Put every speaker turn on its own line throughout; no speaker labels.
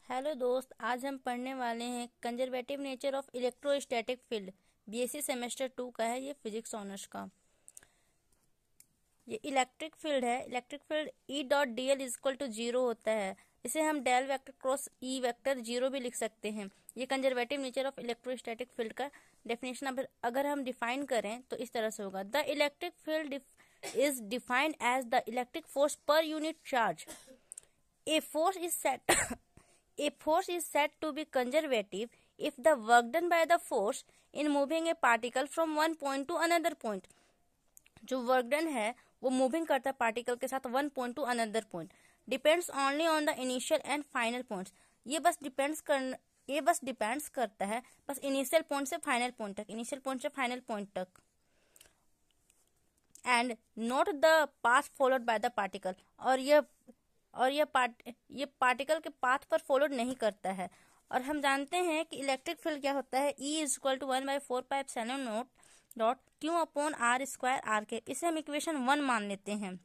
Hello दोस्त, आज हम पढ़ने वाले हैं conservative nature of electrostatic field. BSc semester 2 का है ये, फिजिक्स ऑनर्स का। ये इलेक्ट्रिक फील्ड है। Electric field E dot D L is equal to 0 होता है। इसे हम del vector cross E vector 0 भी लिख सकते हैं। ये conservative nature of electrostatic field का डेफिनेशन अगर हम डिफाइन करें तो इस तरह से होगा। The electric field is defined as the electric force per unit charge. A force is said A force is said to be conservative if the work done by the force in moving a particle from one point to another point। जो work done है वो moving करता है particle के साथ one point two another point, depends only on the initial and final points. ये बस depends करता है बस इनिशियल पॉइंट से फाइनल पॉइंट तक, इनिशियल पॉइंट से फाइनल पॉइंट तक, and not the path followed by the particle. और ये पार्टिकल के पाथ पर फॉलो नहीं करता है। और हम जानते हैं कि इलेक्ट्रिक फील्ड क्या होता है, E is equal to 1/4πε0 dot Q upon R square R के। इसे हम इक्वेशन 1 मान लेते हैं।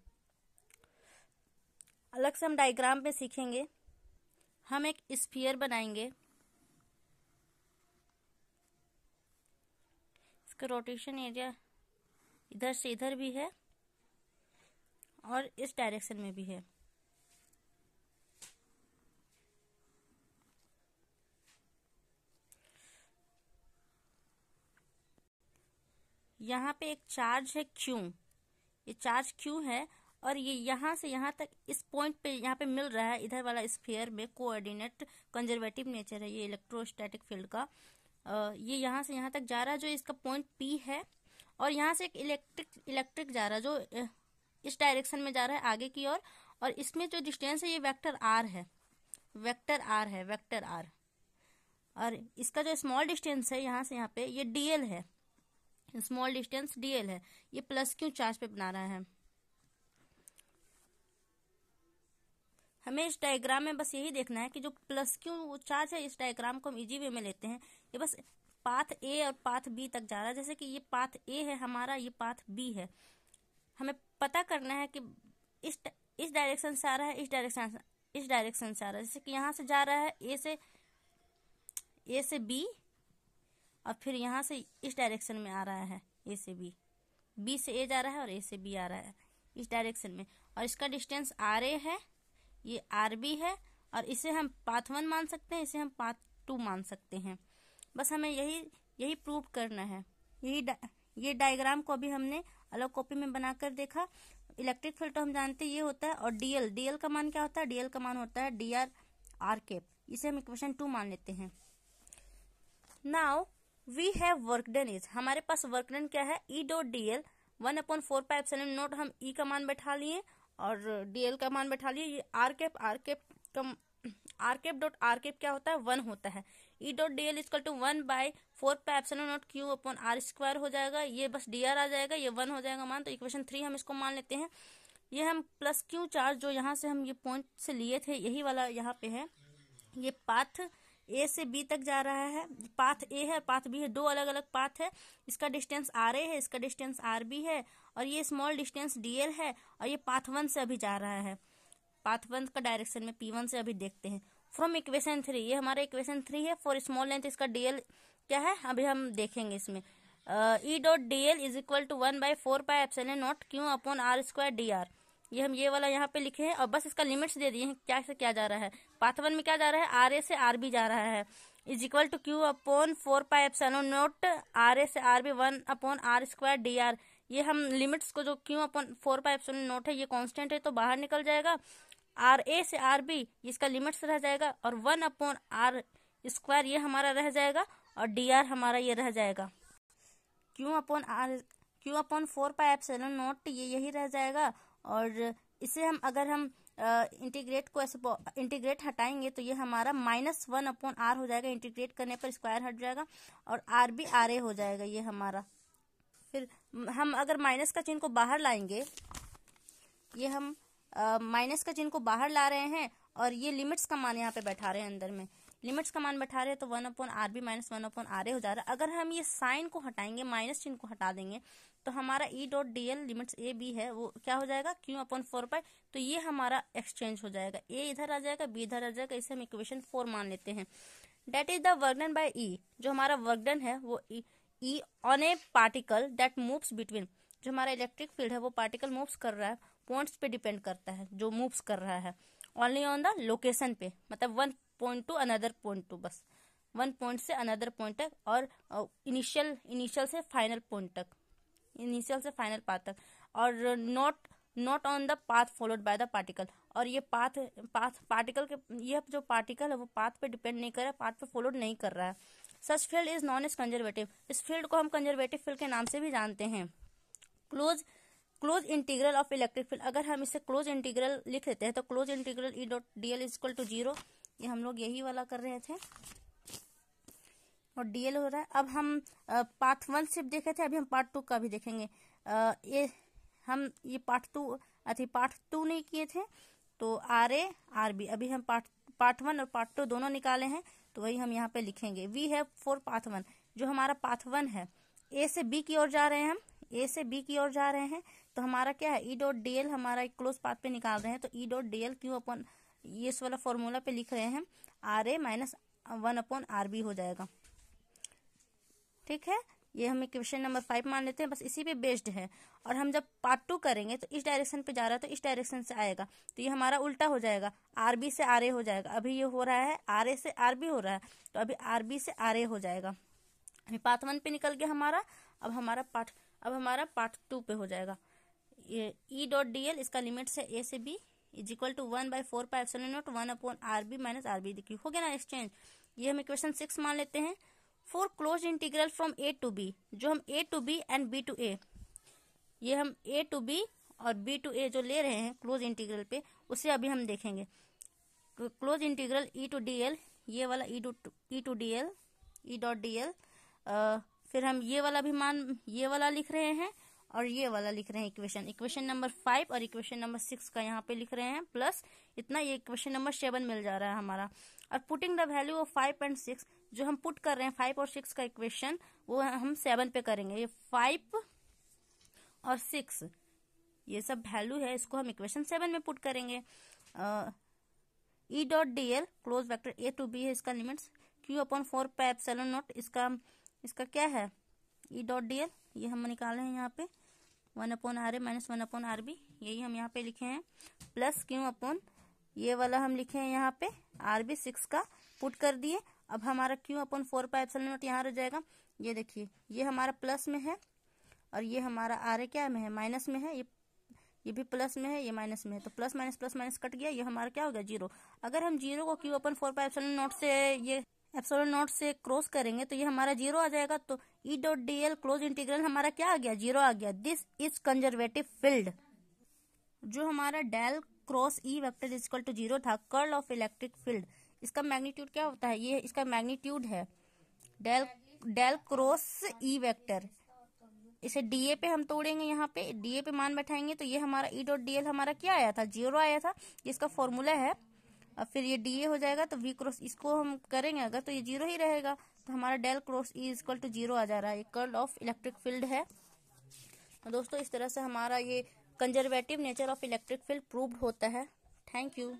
अलग से हम डायग्राम पे सीखेंगे। हम एक स्फीयर बनाएंगे, इसका रोटेशन एरिया इधर से इधर भी है और इस डायरेक्शन में भी है। यहाँ पे एक चार्ज है Q, ये चार्ज Q है और ये यहाँ से यहाँ तक इस पॉइंट पे यहाँ पे मिल रहा है। इधर वाला स्फीयर में कोऑर्डिनेट कंजर्वेटिव नेचर है ये इलेक्ट्रोस्टैटिक फील्ड का। ये यहाँ से यहाँ तक जा रहा है जो इसका पॉइंट P है, और यहाँ से एक इलेक्ट्रिक जा रहा है जो इस डायरेक्शन में जा रहा है आगे की ओर। और इसमें जो डिस्टेंस है ये वेक्टर R है, वेक्टर R। और इसका जो स्मॉल डिस्टेंस है यहाँ से यहाँ पे ये dl है, स्मॉल डिस्टेंस dl है। ये प्लस क्यू चार्ज पे बना रहा है। हमें इस डायग्राम में बस यही देखना है कि जो प्लस क्यू चार्ज है, इस डायग्राम को हम इजी वे में लेते हैं। ये बस पाथ ए और पाथ बी तक जा रहा है। जैसे कि ये पाथ ए है हमारा, ये पाथ बी है। हमें पता करना है कि इस डायरेक्शन से आ रहा है, इस डायरेक्शन से आ रहा है। जैसे कि यहाँ से जा रहा है ए से बी, और फिर यहाँ से इस डायरेक्शन में आ रहा है ए से बी से ए जा रहा है और ए से बी आ रहा है इस डायरेक्शन में। और इसका डिस्टेंस आर ए है, ये आर बी है, और इसे हम पाथ 1 मान सकते हैं, इसे हम पाथ 2 मान सकते हैं। बस हमें यही प्रूव करना है। ये डायग्राम को अभी हमने अलग कॉपी में बनाकर देखा। इलेक्ट्रिक फील्ड तो हम जानते हैं ये होता है। और डीएल का मान क्या होता है, डीएल का मान होता है डी आर कैप। इसे हम इक्वेशन 2 मान लेते हैं। Now we have work done is, हमारे पास वर्क डन क्या है, ई डॉट डी एल 1/4πε0। हम ई का मान बैठा लिए और डीएल का मान बैठा लिए। ये R cap dot R cap क्या होता है, 1 होता है। E dot D L equal to 1/4πε0 Q upon R square हो जाएगा। ये बस डी आर आ जाएगा, ये 1 हो जाएगा मान। तो इक्वेशन 3 हम इसको मान लेते हैं। ये हम प्लस क्यू चार्ज जो यहाँ से हम ये पॉइंट से लिए थे, यही वाला यहाँ पे है। ये पाथ ए से बी तक जा रहा है। पाथ ए है, पाथ बी है, 2 अलग अलग पाथ है। इसका डिस्टेंस आर ए है, इसका डिस्टेंस आर बी है, और ये स्मॉल डिस्टेंस डीएल है। और ये पाथ 1 से अभी जा रहा है, पाथ 1 का डायरेक्शन में P1 से अभी देखते हैं। फ्रॉम इक्वेशन 3, ये हमारा इक्वेशन 3 है। फॉर स्मॉल लेंथ इसका डीएल क्या है अभी हम देखेंगे इसमें। E dot D L is equal to 1/4πε0 Q upon R square D R. ये हम ये वाला यहाँ पे लिखे हैं और बस इसका लिमिट्स दे दिए हैं क्या से क्या जा रहा है। पाथ 1 में क्या जा रहा है, आर ए से आर बी जा रहा है, is equal to Q upon 4πε0 R A से R B 1/r square D R. ये हम लिमिट्स को जो क्यू अपॉन 4πε0 है ये कांस्टेंट है तो बाहर निकल जाएगा। आर ए से आर बी इसका लिमिट्स रह जाएगा, और 1/r स्क्वायर ये हमारा रह जाएगा, और डी आर हमारा ये रह जाएगा। क्यू अपॉन 4πε0 ये यही रह जाएगा। और इसे हम अगर हम इंटीग्रेट हटाएंगे तो ये हमारा -1/r हो जाएगा। इंटीग्रेट करने पर स्क्वायर हट जाएगा और आर बी आर ए हो जाएगा ये हमारा। फिर हम अगर माइनस का चिन्ह को बाहर लाएंगे, ये हम माइनस का चिन्ह को बाहर ला रहे हैं और ये लिमिट्स का मान यहाँ पे बैठा रहे हैं अंदर में। लिमिट्स का मान बैठा रहे हैं तो 1/RB माइनस 1/RA हो जा रहा है। अगर हम ये साइन को हटाएंगे, माइनस चिन्ह को हटा देंगे, तो हमारा E.dl लिमिट्स ए बी है वो क्या हो जाएगा, Q/4π। तो ये हमारा एक्सचेंज हो जाएगा, ए इधर आ जाएगा, बी इधर आ जाएगा। इसे हम इक्वेशन 4 मान लेते हैं। That is the work done by E, जो हमारा वर्क डन है वो E on a particle that moves between, जो हमारा इलेक्ट्रिक फील्ड है वो पार्टिकल मूव्स कर रहा है, पॉइंट्स पे डिपेंड करता है जो मूव्स कर रहा है, ओनली ऑन द लोकेशन पे, मतलब one point two another point two, बस वन पॉइंट से अनदर पॉइंट तक, और इनिशियल से फाइनल पॉइंट तक, इनिशियल से फाइनल पाथ तक, और not on the path followed by the particle. और ये पाथ पार्टिकल के, ये जो पार्टिकल है वो पाथ पे डिपेंड नहीं कर रहा है, पाथ पे फॉलोड नहीं कर रहा है। Such field is non as conservative, इस फील्ड को हम कंजर्वेटिव फील्ड के नाम से भी जानते हैं। Close integral of electric field, अगर हम इसे क्लोज इंटीग्रल लिख लेते हैं तो close integral E.dl is equal to 0, ये हम लोग यही वाला कर रहे थे, और dl हो रहा है। अब हम पार्ट 1 सिर्फ देखे थे, अभी हम पार्ट 2 का भी देखेंगे। ये पार्ट 2 नहीं किए थे, तो RA RB, अभी हम पार्ट 1 और पार्ट 2 दोनों निकाले हैं, तो वही हम यहाँ पे लिखेंगे। वी है फॉर पाथ 1, जो हमारा पाथ 1 है, ए से बी की ओर जा रहे हैं, हम ए से बी की ओर जा रहे हैं, तो हमारा क्या है, E.dl हमारा एक क्लोज पाथ पे निकाल रहे हैं, तो E.dl Q/, ये इस वाला फॉर्मूला पे लिख रहे हैं, RA माइनस 1/RB हो जाएगा। ठीक है, ये हम इक्वेशन नंबर 5 मान लेते हैं, बस इसी पे बेस्ड है। और हम जब पार्ट 2 करेंगे तो इस डायरेक्शन पे जा रहा है तो इस डायरेक्शन से आएगा, तो ये हमारा उल्टा हो जाएगा, RB से RA हो जाएगा। अभी ये हो रहा है RA से RB हो रहा है, तो अभी RB से RA हो जाएगा। अभी पार्ट 1 पे निकल गया हमारा, अब हमारा पार्ट 2 पे हो जाएगा। ये E.dl इसका लिमिट है A से B is equal to 1/4πε0 1/RB minus RB। देखिए हो गया ना एक्सचेंज। ये हम इक्वेशन 6 मान लेते हैं। For close integral from A to B, जो हम A to B and B to A, ये हम A टू B और B टू A जो ले रहे हैं क्लोज इंटीग्रल पे, उसे अभी हम देखेंगे। क्लोज इंटीग्रल E.dl, ये वाला E.dl, फिर हम ये वाला भी ये वाला लिख रहे हैं और ये वाला लिख रहे हैं। इक्वेशन नंबर 5 और इक्वेशन नंबर 6 का यहाँ पे लिख रहे हैं, प्लस इतना ये इक्वेशन नंबर 7 मिल जा रहा है हमारा। और putting the value of 5 and 6, जो हम पुट कर रहे हैं 5 और 6 का इक्वेशन, वो हम 7 पे करेंगे। ये 5 और 6 ये सब वैल्यू है, इसको हम इक्वेशन 7 में पुट करेंगे। E.dl close vector A to B है, इसका लिमिट्स Q/4πε0, इसका क्या है E.dl, ये हम निकाले हैं यहाँ पे 1/RA माइनस 1/RB, यही हम यहाँ पे लिखे हैं, प्लस Q/, ये वाला हम लिखे हैं यहाँ पे RB 6 का पुट कर दिए। अब हमारा Q/4πε0 यहाँ रह जाएगा। ये देखिए ये हमारा प्लस में है और ये हमारा RA क्या में है, माइनस में है। ये भी प्लस में है, ये माइनस में है, तो प्लस माइनस कट गया, ये हमारा क्या हो गया 0। अगर हम 0 को Q/4πε0 से, ये ε0 से क्रॉस करेंगे तो ये हमारा 0 आ जाएगा। तो E.dl क्लोज इंटीग्रल हमारा क्या आ गया, 0 आ गया। This is conservative field. जो हमारा del cross E vector is equal to 0 था, कर्ल ऑफ इलेक्ट्रिक फील्ड, इसका मैग्नीट्यूड क्या होता है, ये इसका मैग्नीट्यूड है डेल क्रॉस E वेक्टर। इसे DA पे हम तोड़ेंगे, यहाँ पे DA पे मान बैठाएंगे, तो ये हमारा E.dl हमारा क्या आया था, 0 आया था, इसका फॉर्मूला है। अब फिर ये DA हो जाएगा, तो V क्रॉस इसको हम करेंगे अगर, तो ये 0 ही रहेगा, तो हमारा del cross E equal to 0 आ जा रहा है। ये कर्ल ऑफ इलेक्ट्रिक फील्ड है। तो दोस्तों इस तरह से हमारा ये conservative nature of electric field proved होता है। Thank you.